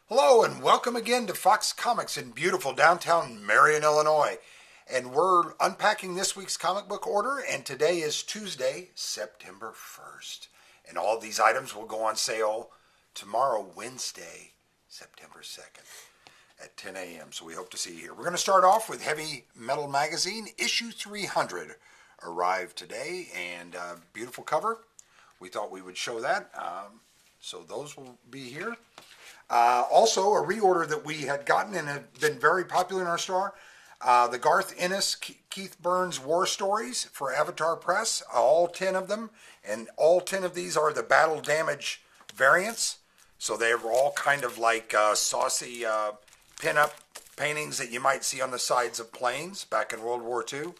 Hello and welcome again to Fox Comics in beautiful downtown Marion, Illinois. And we're unpacking this week's comic book order, and today is Tuesday, September 1st. And all these items will go on sale tomorrow, Wednesday, September 2nd at 10 a.m. So we hope to see you here. We're going to start off with Heavy Metal Magazine, issue 300 arrived today, and beautiful cover. We thought we would show that. So those will be here. Also, a reorder that we had gotten and have been very popular in our store, the Garth Ennis, Keith Burns War Stories for Avatar Press, all 10 of them, and all 10 of these are the battle damage variants, so they were all kind of like saucy pin-up paintings that you might see on the sides of planes back in World War II.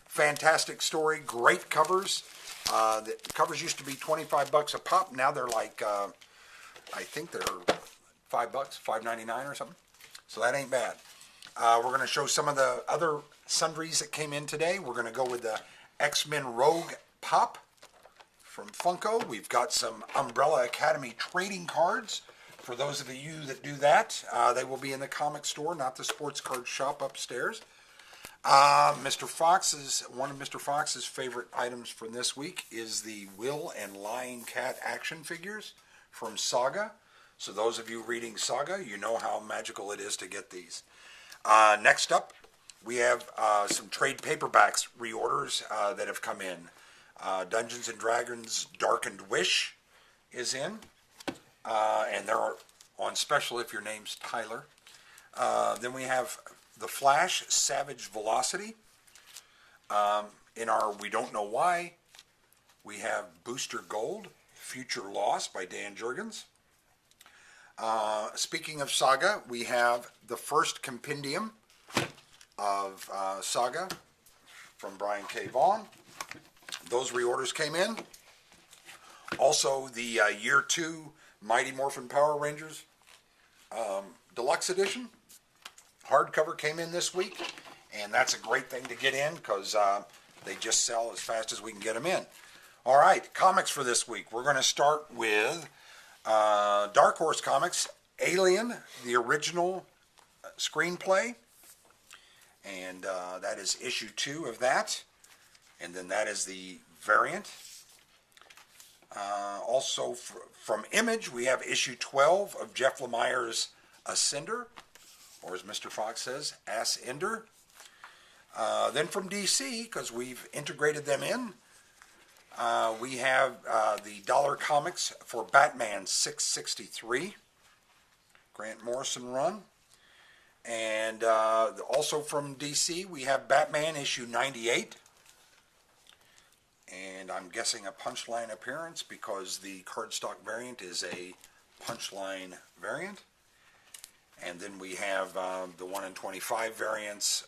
Fantastic story, great covers. The covers used to be 25 bucks a pop, now they're like, I think they're $5, $5.99 or something. So that ain't bad. We're going to show some of the other sundries that came in today. We're going to go with the X-Men Rogue Pop from Funko. We've got some Umbrella Academy trading cards. For those of you that do that, they will be in the comic store, not the sports card shop upstairs. Mr. Fox's, one of Mr. Fox's favorite items from this week is the Will and Lying Cat action figures from Saga. So those of you reading Saga, you know how magical it is to get these. Next up, we have some trade paperbacks reorders that have come in. Dungeons & Dragons Darkened Wish is in, and they're on special if your name's Tyler. Then we have The Flash Savage Velocity. In our We Don't Know Why, we have Booster Gold, Future Loss by Dan Jurgens. Speaking of Saga, we have the first compendium of Saga from Brian K. Vaughan. Those reorders came in. Also, the Year 2 Mighty Morphin Power Rangers Deluxe Edition hardcover came in this week, and that's a great thing to get in because they just sell as fast as we can get them in. All right, comics for this week. We're going to start with Dark Horse Comics, Alien, the original screenplay, and that is issue 2 of that, and then that is the variant. Also from Image, we have issue 12 of Jeff Lemire's Ascender, or as Mr. Fox says, Ass-Ender. Then from DC, because we've integrated them in, we have the Dollar Comics for Batman 663, Grant Morrison run. And also from DC, we have Batman issue 98. And I'm guessing a Punchline appearance because the cardstock variant is a Punchline variant. And then we have the 1 in 25 variants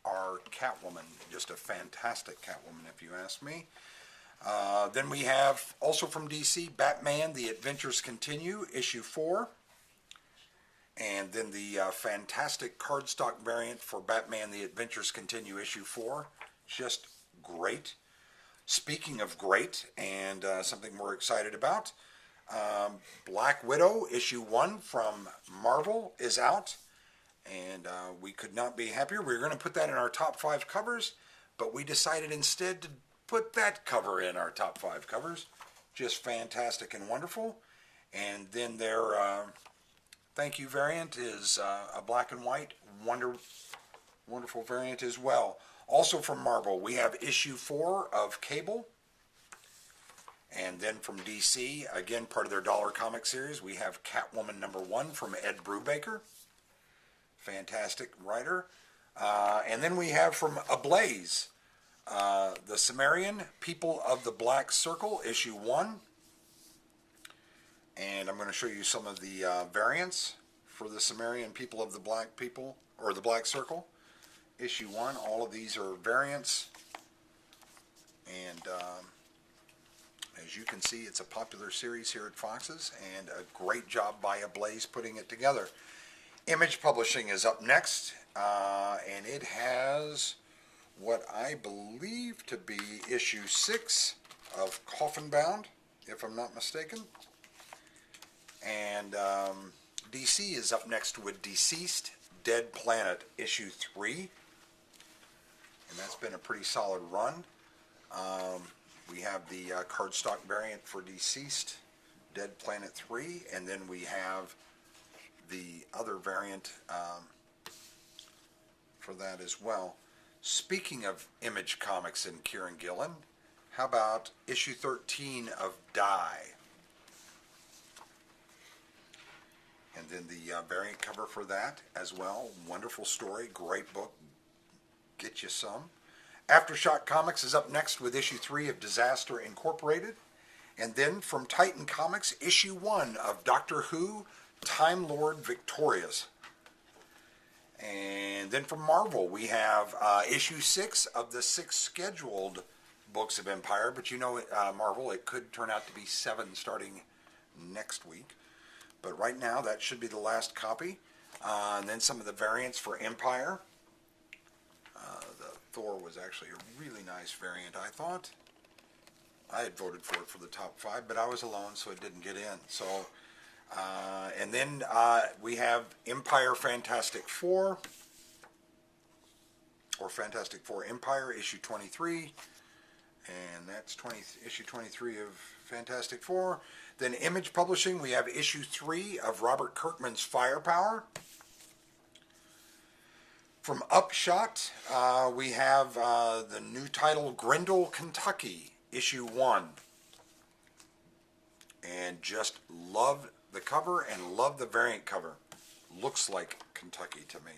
are Catwoman, just a fantastic Catwoman if you ask me. Then we have, also from DC, Batman, The Adventures Continue, issue 4. And then the fantastic cardstock variant for Batman, The Adventures Continue, issue 4. Just great. Speaking of great, and something we're excited about, Black Widow, issue 1 from Marvel is out. And we could not be happier. We were going to put that in our top 5 covers, but we decided instead to put that cover in our top 5 covers. Just fantastic and wonderful. And then their thank you variant is a black and white wonderful variant as well. Also from Marvel, we have issue 4 of Cable. And then from DC, again part of their Dollar Comic series, we have Catwoman number 1 from Ed Brubaker. Fantastic writer. And then we have from Ablaze, the Sumerian People of the Black Circle, issue 1. And I'm going to show you some of the variants for the Sumerian People of the Black People, or the Black Circle, issue 1. All of these are variants. And as you can see, it's a popular series here at Fox's, and a great job by Ablaze putting it together. Image Publishing is up next, and it has what I believe to be issue 6 of Coffin Bound, if I'm not mistaken. And DC is up next with Deceased, Dead Planet, issue 3. And that's been a pretty solid run. We have the cardstock variant for Deceased, Dead Planet 3, and then we have the other variant for that as well. Speaking of Image Comics and Kieran Gillen, how about issue 13 of Die? And then the variant cover for that as well. Wonderful story, great book. Get you some. Aftershock Comics is up next with issue 3 of Disaster Incorporated. And then from Titan Comics, issue 1 of Doctor Who, Time Lord Victorious. And then from Marvel, we have issue 6 of the 6 scheduled books of Empire. But you know, Marvel, it could turn out to be 7 starting next week. But right now, that should be the last copy. And then some of the variants for Empire. The Thor was actually a really nice variant, I thought. I had voted for it for the top 5, but I was alone, so it didn't get in. So, and then we have Empire Fantastic Four, or Fantastic Four Empire, issue 23. And that's issue 23 of Fantastic Four. Then Image Publishing, we have issue 3 of Robert Kirkman's Firepower. From Upshot, we have the new title, Grendel, Kentucky, issue 1. And just love the cover and love the variant cover. Looks like Kentucky to me.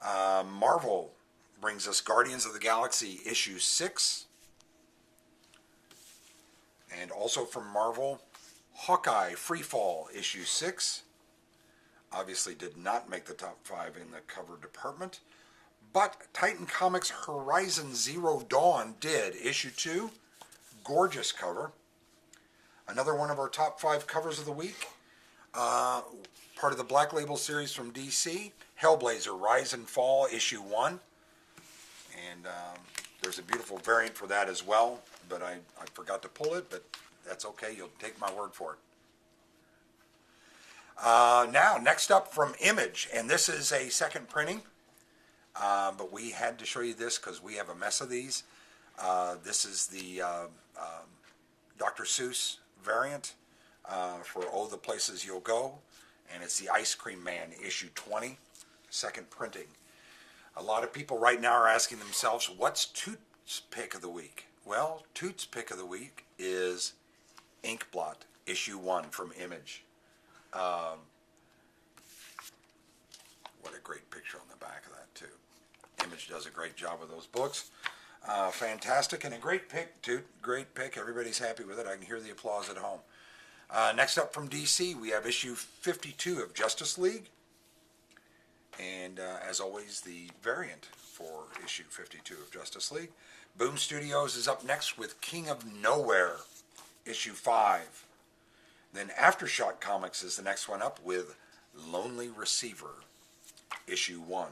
Marvel brings us Guardians of the Galaxy, issue 6. And also from Marvel, Hawkeye Freefall, issue 6. Obviously did not make the top 5 in the cover department. But Titan Comics Horizon Zero Dawn did, issue 2. Gorgeous cover. Another one of our top 5 covers of the week. Part of the Black Label series from DC. Hellblazer Rise and Fall, issue 1. And there's a beautiful variant for that as well. But I forgot to pull it, but that's okay. You'll take my word for it. Now, next up from Image, and this is a second printing, but we had to show you this because we have a mess of these. This is the Dr. Seuss variant for Oh, the Places You'll Go, and it's the Ice Cream Man, issue 20, second printing. A lot of people right now are asking themselves, what's Toot's pick of the week? Well, Toot's pick of the week is Inkblot, issue 1 from Image. What a great picture on the back of that, too. Image does a great job with those books. Fantastic, and a great pick, Toot. Great pick. Everybody's happy with it. I can hear the applause at home. Next up from DC, we have issue 52 of Justice League. And as always, the variant for issue 52 of Justice League. Boom Studios is up next with King of Nowhere, issue 5. Then Aftershock Comics is the next one up with Lonely Receiver, issue 1.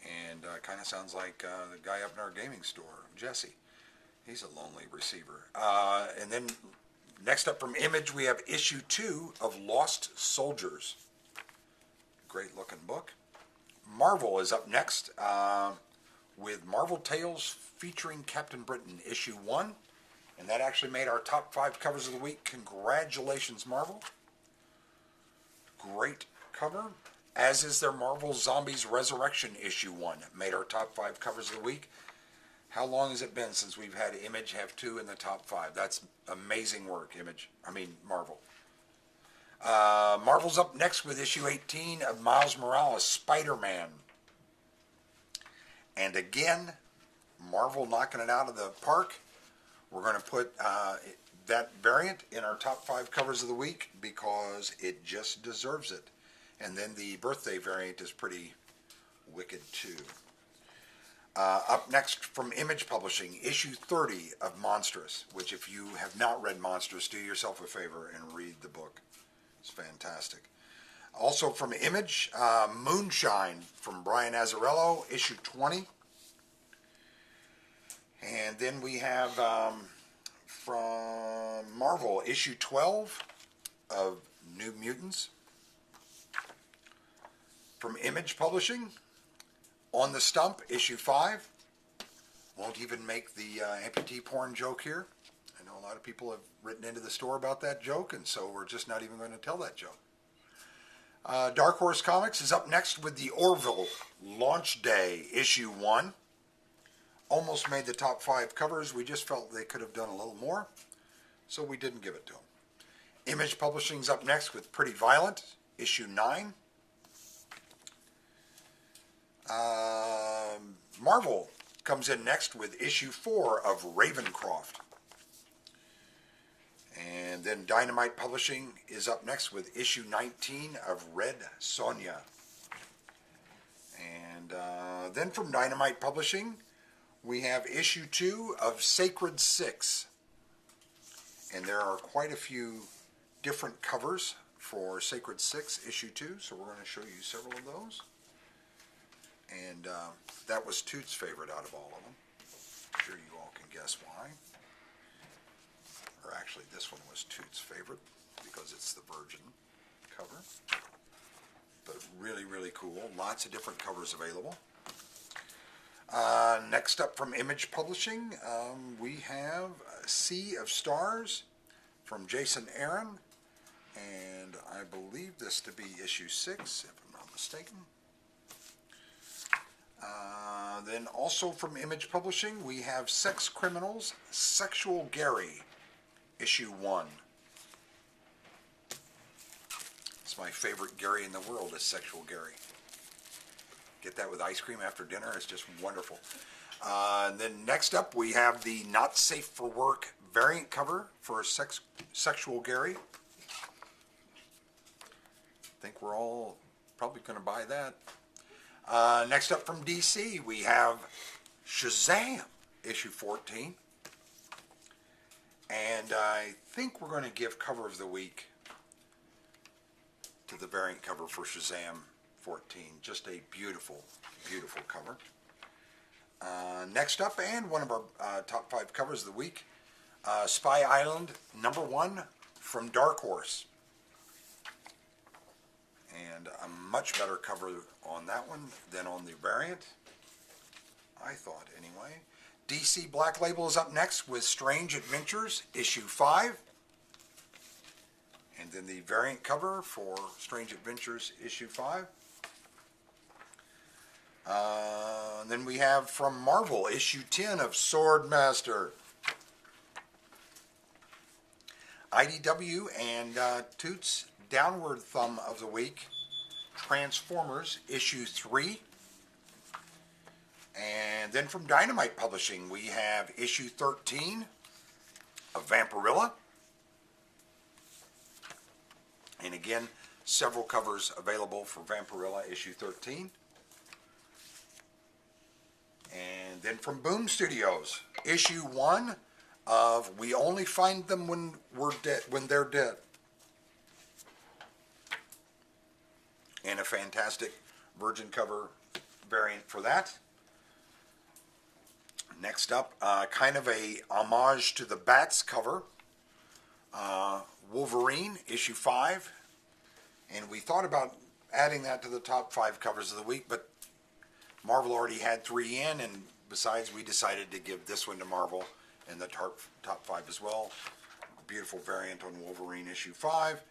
And kind of sounds like the guy up in our gaming store, Jesse. He's a lonely receiver. And then next up from Image, we have issue 2 of Lost Soldiers. Great looking book. Marvel is up next with Marvel Tales featuring Captain Britain, issue 1. And that actually made our top 5 covers of the week. Congratulations, Marvel. Great cover. As is their Marvel Zombies Resurrection, issue 1. Made our top 5 covers of the week. How long has it been since we've had Image have 2 in the top 5? That's amazing work, Marvel. Marvel's up next with issue 18 of Miles Morales' Spider-Man. And again, Marvel knocking it out of the park. We're going to put that variant in our top 5 covers of the week because it just deserves it. And then the birthday variant is pretty wicked too. Up next from Image Publishing, issue 30 of Monstrous, which if you have not read Monstrous, do yourself a favor and read the book. It's fantastic. Also from Image, Moonshine from Brian Azzarello, issue 20. And then we have from Marvel, issue 12 of New Mutants. From Image Publishing, On the Stump, issue 5. Won't even make the amputee porn joke here. I know a lot of people have written into the store about that joke, and so we're just not even going to tell that joke. Dark Horse Comics is up next with the Orville Launch Day, issue 1. Almost made the top 5 covers. We just felt they could have done a little more, so we didn't give it to them. Image Publishing's up next with Pretty Violent, issue 9. Marvel comes in next with issue 4 of Ravencroft. And then Dynamite Publishing is up next with issue 19 of Red Sonja. And then from Dynamite Publishing, we have issue 2 of Sacred 6. And there are quite a few different covers for Sacred 6, issue 2, so we're going to show you several of those. And that was Toot's favorite out of all of them. I'm sure you all can guess why. Or actually, this one was Toot's favorite because it's the Virgin cover. But really, really cool. Lots of different covers available. Next up from Image Publishing, we have Sea of Stars from Jason Aaron. And I believe this to be issue 6, if I'm not mistaken. Then also from Image Publishing, we have Sex Criminals, Sexual Gary, issue 1. It's my favorite Gary in the world is Sexual Gary. Get that with ice cream after dinner. It's just wonderful. And then next up, we have the Not Safe for Work variant cover for Sexual Gary. I think we're all probably going to buy that. Next up from DC, we have Shazam, issue 14. And I think we're going to give cover of the week to the variant cover for Shazam 14. Just a beautiful, beautiful cover. Next up, and one of our top 5 covers of the week, Spy Island #1 from Dark Horse. And a much better cover on that one than on the variant, I thought anyway. DC Black Label is up next with Strange Adventures, issue 5. And then the variant cover for Strange Adventures, issue 5. And then we have from Marvel, issue 10 of Swordmaster. IDW and Toots' Downward Thumb of the week, Transformers, issue 3. And then from Dynamite Publishing, we have issue 13 of Vampirilla. And again, several covers available for Vampirilla, issue 13. And then from Boom Studios, issue 1 of We Only Find Them When They're Dead. And a fantastic Virgin cover variant for that. Next up, kind of a homage to the Bats cover, Wolverine, issue 5. And we thought about adding that to the top 5 covers of the week, but Marvel already had 3 in, and besides, we decided to give this one to Marvel in the top 5 as well. Beautiful variant on Wolverine, issue 5.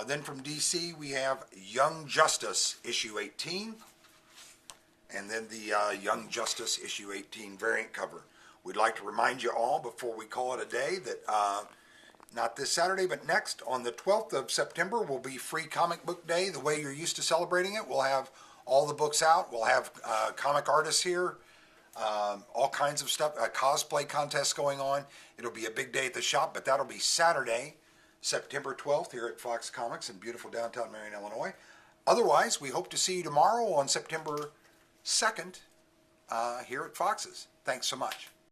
Then from DC, we have Young Justice, issue 18. And then the Young Justice, issue 18 variant cover. We'd like to remind you all, before we call it a day, that not this Saturday, but next, on the 12th of September, will be Free Comic Book Day, the way you're used to celebrating it. We'll have all the books out. We'll have comic artists here, all kinds of stuff, a cosplay contest going on. It'll be a big day at the shop, but that'll be Saturday, September 12th, here at Fox Comics in beautiful downtown Marion, Illinois. Otherwise, we hope to see you tomorrow on September 2nd here at Fox's. Thanks so much.